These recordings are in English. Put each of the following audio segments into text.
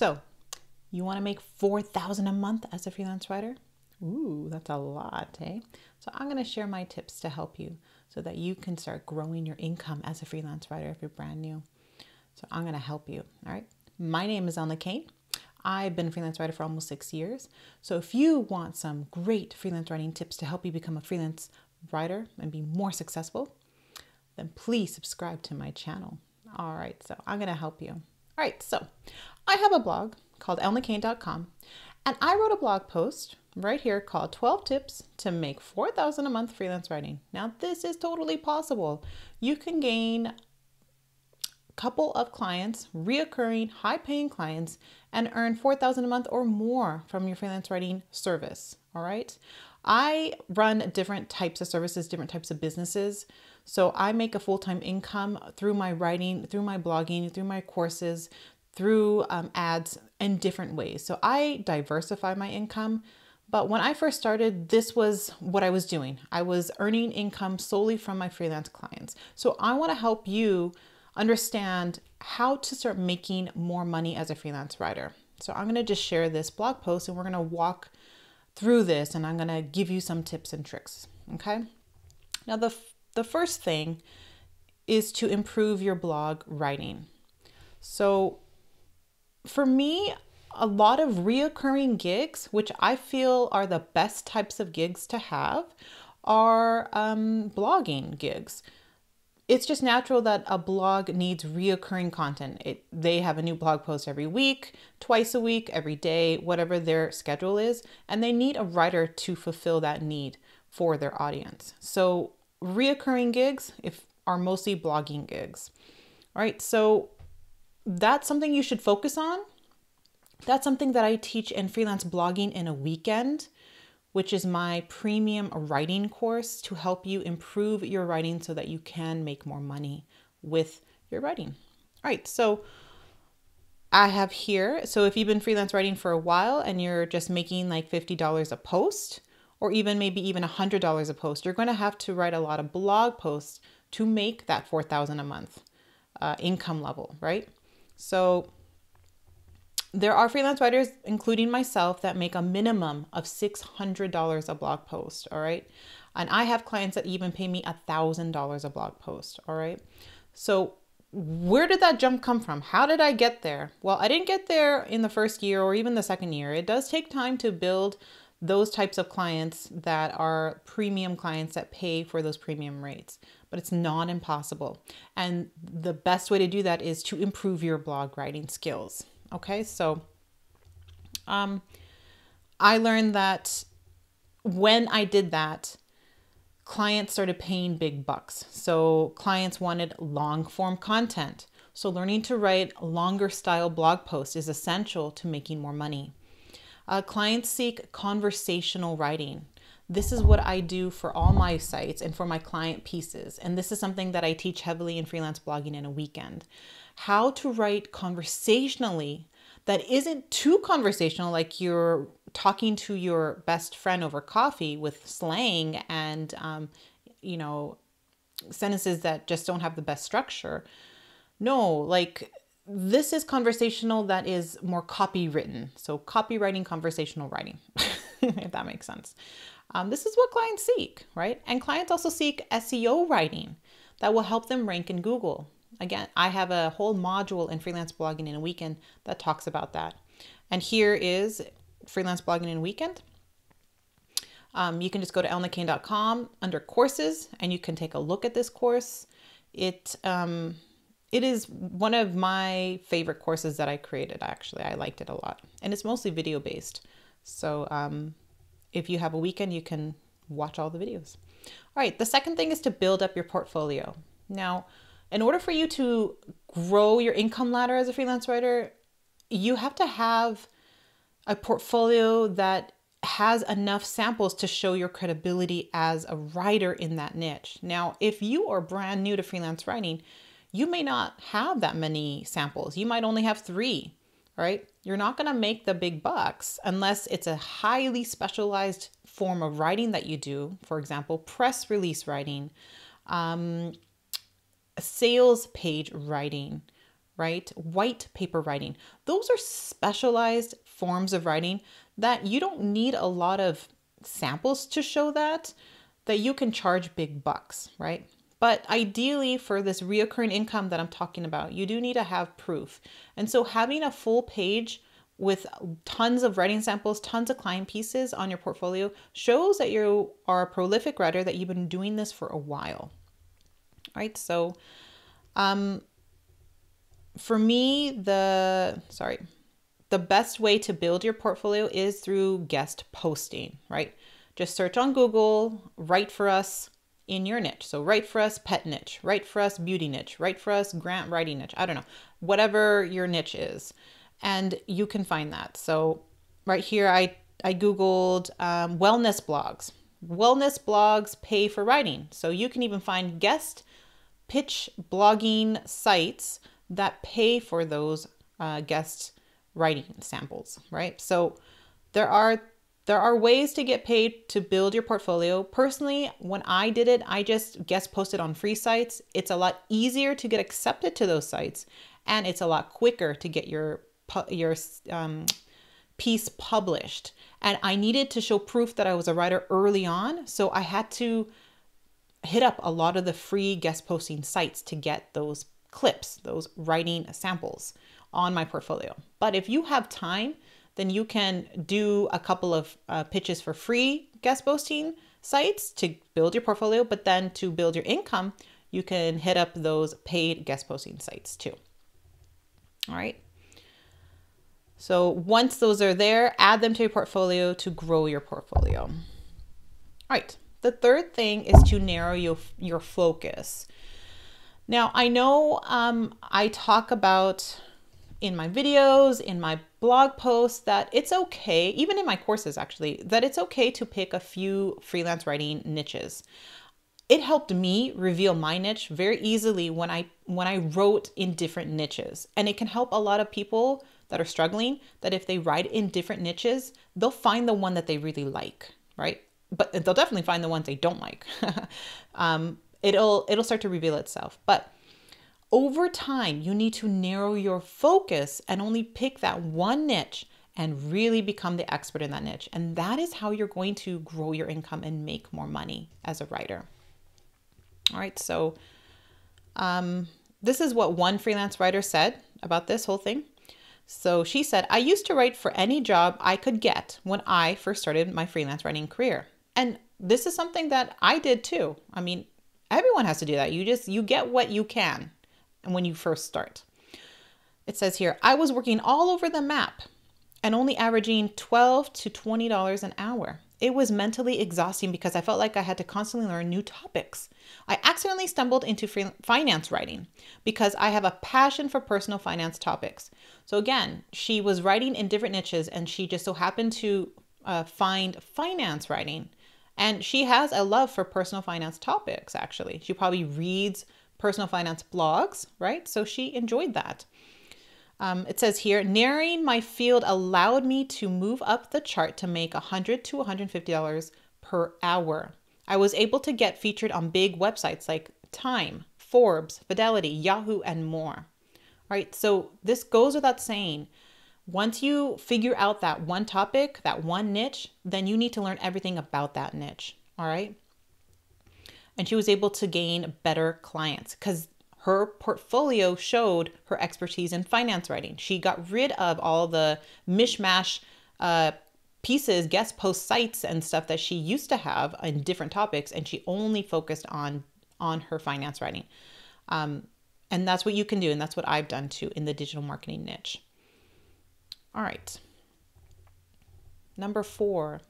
So you want to make $4,000 a month as a freelance writer? Ooh, that's a lot, eh? So I'm going to share my tips to help you so that you can start growing your income as a freelance writer if you're brand new. So I'm going to help you. All right. My name is Elna Cain. I've been a freelance writer for almost 6 years. So if you want some great freelance writing tips to help you become a freelance writer and be more successful, then please subscribe to my channel. All right. So I'm going to help you. All right. So I have a blog called elnacain.com, and I wrote a blog post right here called 12 tips to make $4,000 a month freelance writing. Now, this is totally possible. You can gain a couple of clients, reoccurring, high-paying clients, and earn $4,000 a month or more from your freelance writing service. All right. I run different types of services, different types of businesses. So I make a full-time income through my writing, through my blogging, through my courses, through ads in different ways. So I diversify my income. But when I first started, this was what I was doing. I was earning income solely from my freelance clients. So I want to help you understand how to start making more money as a freelance writer. So I'm going to just share this blog post and we're going to walk through this and I'm going to give you some tips and tricks. Okay. Now, the first thing is to improve your blog writing. So for me, a lot of reoccurring gigs, which I feel are the best types of gigs to have, are blogging gigs. It's just natural that a blog needs reoccurring content. They have a new blog post every week, twice a week, every day, whatever their schedule is, and they need a writer to fulfill that need for their audience. So reoccurring gigs are mostly blogging gigs. All right, so that's something you should focus on. That's something that I teach in Freelance Blogging in a Weekend, which is my premium writing course to help you improve your writing so that you can make more money with your writing. All right, so I have here, so if you've been freelance writing for a while and you're just making like $50 a post, or even maybe even $100 a post, you're going to have to write a lot of blog posts to make that $4,000 a month income level, right? So there are freelance writers, including myself, that make a minimum of $600 a blog post, all right? And I have clients that even pay me $1,000 a blog post, all right? So where did that jump come from? How did I get there? Well, I didn't get there in the first year or even the second year. It does take time to build those types of clients that are premium clients that pay for those premium rates, but it's not impossible. And the best way to do that is to improve your blog writing skills. Okay, so I learned that when I did that, clients started paying big bucks. So clients wanted long form content. So learning to write longer style blog posts is essential to making more money. Clients seek conversational writing. This is what I do for all my sites and for my client pieces. And this is something that I teach heavily in Freelance Blogging in a Weekend. How to write conversationally that isn't too conversational, like you're talking to your best friend over coffee with slang and, sentences that just don't have the best structure. No, like this is conversational that is more copywritten. So copywriting, conversational writing, if that makes sense. This is what clients seek, right? And clients also seek SEO writing that will help them rank in Google. Again, I have a whole module in Freelance Blogging in a Weekend that talks about that. And here is Freelance Blogging in a Weekend. You can just go to elnacain.com under courses and you can take a look at this course. It is one of my favorite courses that I created, actually. I liked it a lot. And it's mostly video based. So if you have a weekend, you can watch all the videos. All right, the second thing is to build up your portfolio. Now, in order for you to grow your income ladder as a freelance writer, you have to have a portfolio that has enough samples to show your credibility as a writer in that niche. Now, if you are brand new to freelance writing, you may not have that many samples. You might only have 3, right? You're not going to make the big bucks unless it's a highly specialized form of writing that you do. For example, press release writing, sales page writing, right? White paper writing. Those are specialized forms of writing that you don't need a lot of samples to show that you can charge big bucks, right? But ideally for this reoccurring income that I'm talking about, you do need to have proof. And so having a full page with tons of writing samples, tons of client pieces on your portfolio shows that you are a prolific writer, that you've been doing this for a while, right? So for me, the best way to build your portfolio is through guest posting, right? Just search on Google, write for us in your niche. So write for us pet niche, write for us beauty niche, write for us grant writing niche. I don't know, whatever your niche is. And you can find that. So right here, I Googled wellness blogs. Wellness blogs pay for writing. So you can even find guest pitch blogging sites that pay for those guest writing samples, right? So there are ways to get paid to build your portfolio. Personally, when I did it, I just guest posted on free sites. It's a lot easier to get accepted to those sites, and it's a lot quicker to get your piece published. And I needed to show proof that I was a writer early on, so I had to hit up a lot of the free guest posting sites to get those clips, those writing samples on my portfolio. But if you have time, then you can do a couple of pitches for free guest posting sites to build your portfolio. But then to build your income, you can hit up those paid guest posting sites too. All right. So once those are there, add them to your portfolio to grow your portfolio. All right. The third thing is to narrow your focus. Now, I know I talk about in my videos, in my blog posts, that it's okay, even in my courses actually, that it's okay to pick a few freelance writing niches. It helped me reveal my niche very easily when I wrote in different niches. And it can help a lot of people that are struggling, that if they write in different niches, they'll find the one that they really like, right? But they'll definitely find the ones they don't like. It'll start to reveal itself. But over time, you need to narrow your focus and only pick that one niche and really become the expert in that niche. And that is how you're going to grow your income and make more money as a writer. All right, so this is what one freelance writer said about this whole thing. So she said, I used to write for any job I could get when I first started my freelance writing career. And this is something that I did too. I mean, everyone has to do that. You get what you can when you first start. It says here, I was working all over the map and only averaging $12 to $20 an hour. It was mentally exhausting because I felt like I had to constantly learn new topics. I accidentally stumbled into finance writing because I have a passion for personal finance topics. So again, she was writing in different niches and she just so happened to find finance writing. And she has a love for personal finance topics, actually. She probably reads personal finance blogs, right? So she enjoyed that. It says here, narrowing my field allowed me to move up the chart to make $100 to $150 per hour. I was able to get featured on big websites like Time, Forbes, Fidelity, Yahoo, and more. All right, so this goes without saying. Once you figure out that one topic, that one niche, then you need to learn everything about that niche. All right. And she was able to gain better clients because her portfolio showed her expertise in finance writing. She got rid of all the mishmash pieces, guest post sites and stuff that she used to have in different topics, and she only focused on her finance writing. And that's what you can do, and that's what I've done too in the digital marketing niche. All right. Number 4,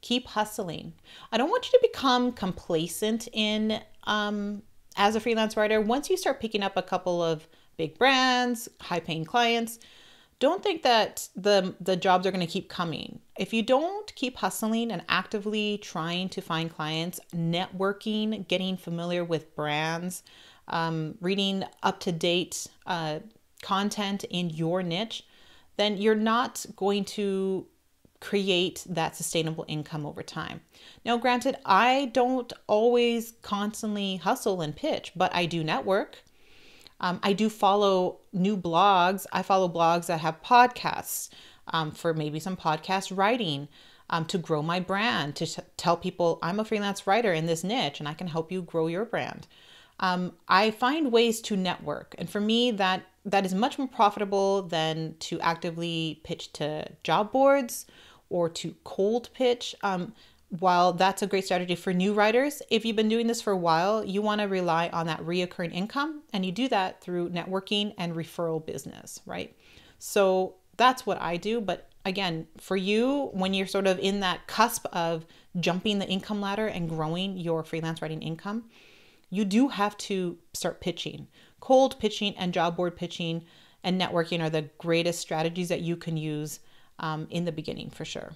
keep hustling. I don't want you to become complacent in as a freelance writer. Once you start picking up a couple of big brands, high-paying clients, don't think that the jobs are going to keep coming. If you don't keep hustling and actively trying to find clients, networking, getting familiar with brands, reading up-to-date content in your niche, then you're not going to create that sustainable income over time. Now, granted, I don't always constantly hustle and pitch, but I do network. I do follow new blogs. I follow blogs that have podcasts for maybe some podcast writing to grow my brand, to tell people I'm a freelance writer in this niche and I can help you grow your brand. I find ways to network. And for me, that is much more profitable than to actively pitch to job boards or to cold pitch. While that's a great strategy for new writers, if you've been doing this for a while, you want to rely on that reoccurring income, and you do that through networking and referral business, right? So that's what I do. But again, for you, when you're sort of in that cusp of jumping the income ladder and growing your freelance writing income, you do have to start pitching. Cold pitching and job board pitching and networking are the greatest strategies that you can use in the beginning for sure.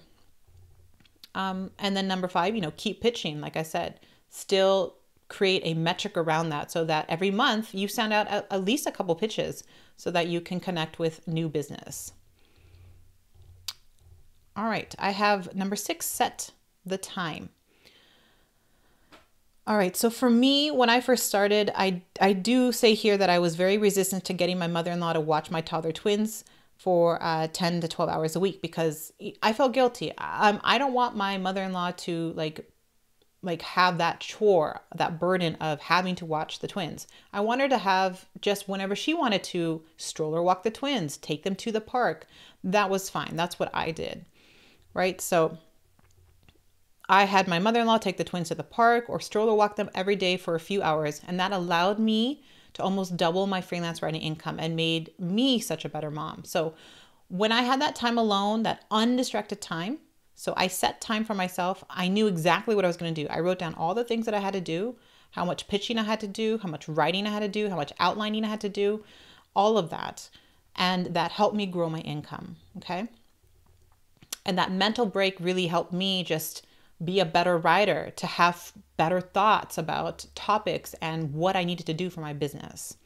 And then number 5, keep pitching. Like I said, still create a metric around that so that every month you send out at least a couple pitches so that you can connect with new business. All right, I have number 6, set the time. All right, so for me, when I first started, I do say here that I was very resistant to getting my mother-in-law to watch my toddler twins for 10 to 12 hours a week because I felt guilty. I don't want my mother-in-law to like have that chore, that burden of having to watch the twins. I want her to have just whenever she wanted to stroll or walk the twins, take them to the park. That was fine. That's what I did, right? So I had my mother-in-law take the twins to the park or stroll or walk them every day for a few hours. And that allowed me to almost double my freelance writing income and made me such a better mom. So when I had that time alone, that undistracted time, so I set time for myself, I knew exactly what I was going to do. I wrote down all the things that I had to do, how much pitching I had to do, how much writing I had to do, how much outlining I had to do, all of that. And that helped me grow my income. Okay. And that mental break really helped me just be a better writer, to have better thoughts about topics and what I needed to do for my business.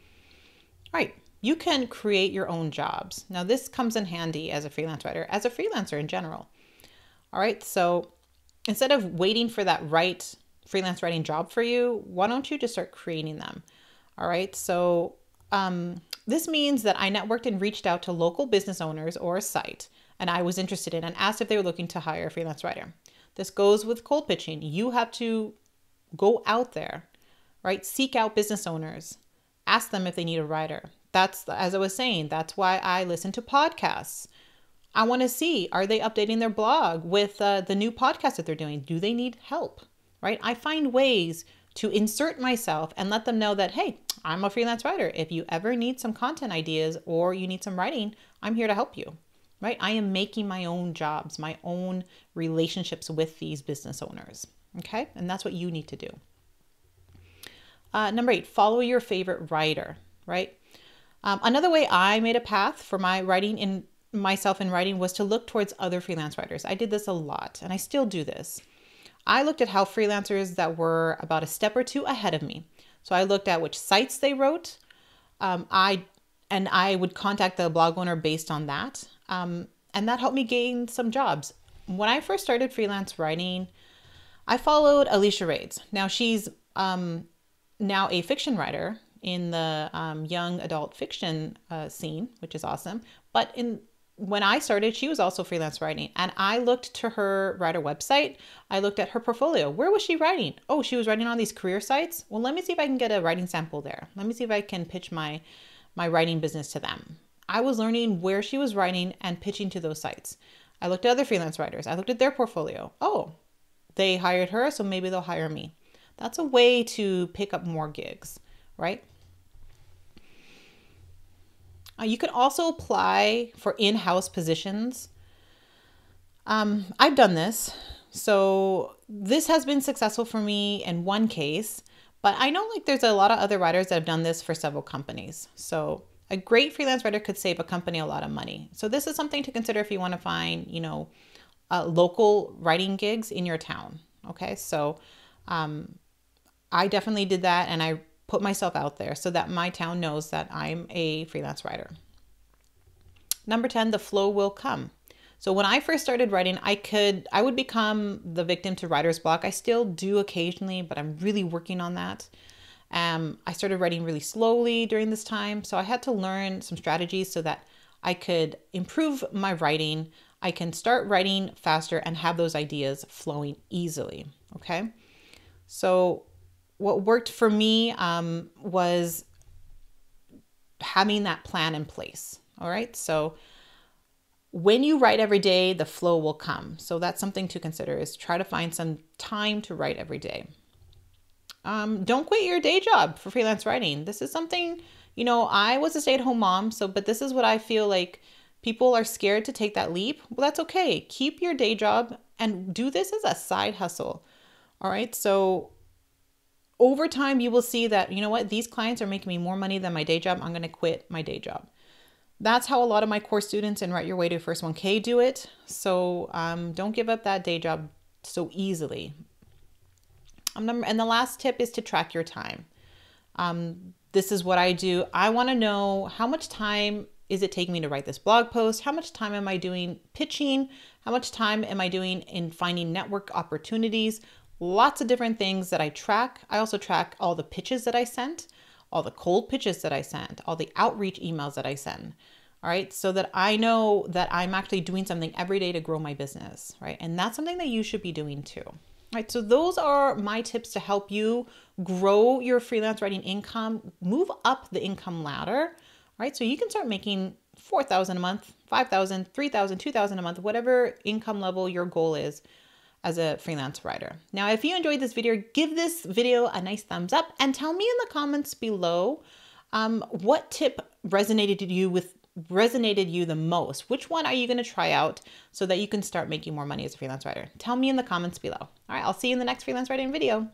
All right, you can create your own jobs. Now this comes in handy as a freelance writer, as a freelancer in general. All right, so instead of waiting for that right freelance writing job for you, why don't you just start creating them? All right, so this means that I networked and reached out to local business owners or a site, and I was interested in and asked if they were looking to hire a freelance writer. This goes with cold pitching. You have to go out there, right? Seek out business owners. Ask them if they need a writer. That's, as I was saying, that's why I listen to podcasts. I want to see, are they updating their blog with the new podcast that they're doing? Do they need help, right? I find ways to insert myself and let them know that, hey, I'm a freelance writer. If you ever need some content ideas or you need some writing, I'm here to help you. Right? I am making my own jobs, my own relationships with these business owners. Okay. And that's what you need to do. Number 8, follow your favorite writer, right? Another way I made a path for my writing in myself in writing was to look towards other freelance writers. I did this a lot and I still do this. I looked at how freelancers that were about a step or two ahead of me. So I looked at which sites they wrote. I would contact the blog owner based on that. And that helped me gain some jobs. When I first started freelance writing, I followed Alicia Raids. Now she's now a fiction writer in the young adult fiction scene, which is awesome. But when I started, she was also freelance writing, and I looked to her writer website. I looked at her portfolio. Where was she writing? Oh, she was writing on these career sites. Well, let me see if I can get a writing sample there. Let me see if I can pitch my writing business to them. I was learning where she was writing and pitching to those sites. I looked at other freelance writers. I looked at their portfolio. Oh, they hired her, so maybe they'll hire me. That's a way to pick up more gigs, right? You can also apply for in-house positions. I've done this. So this has been successful for me in one case, but I know there's a lot of other writers that have done this for several companies. So a great freelance writer could save a company a lot of money. So this is something to consider if you want to find, local writing gigs in your town. Okay. So, I definitely did that, and I put myself out there so that my town knows that I'm a freelance writer. Number 10, the flow will come. So when I first started writing, I would become the victim to writer's block. I still do occasionally, but I'm really working on that. I started writing really slowly during this time. So I had to learn some strategies so that I could improve my writing. I can start writing faster and have those ideas flowing easily. Okay. So what worked for me was having that plan in place. All right. So when you write every day, the flow will come. So that's something to consider, is try to find some time to write every day. Don't quit your day job for freelance writing. This is something, I was a stay-at-home mom, but this is what I feel like people are scared to take that leap. Well, that's okay. Keep your day job and do this as a side hustle. All right. So over time, you will see that, these clients are making me more money than my day job. I'm going to quit my day job. That's how a lot of my core students in Write Your Way to First 1K do it. So don't give up that day job so easily. And the last tip is to track your time. This is what I do. I want to know, how much time is it taking me to write this blog post? How much time am I doing pitching? How much time am I doing in finding network opportunities? Lots of different things that I track. I also track all the pitches that I sent, all the cold pitches that I sent, all the outreach emails that I send. All right. So that I know that I'm actually doing something every day to grow my business. Right. And that's something that you should be doing too. Right. So those are my tips to help you grow your freelance writing income, move up the income ladder. Right. So you can start making $4,000 a month, $5,000, $3,000, $2,000 a month, whatever income level your goal is as a freelance writer. Now, if you enjoyed this video, give this video a nice thumbs up and tell me in the comments below what tip resonated you the most. Which one are you going to try out so that you can start making more money as a freelance writer? Tell me in the comments below. All right, I'll see you in the next freelance writing video.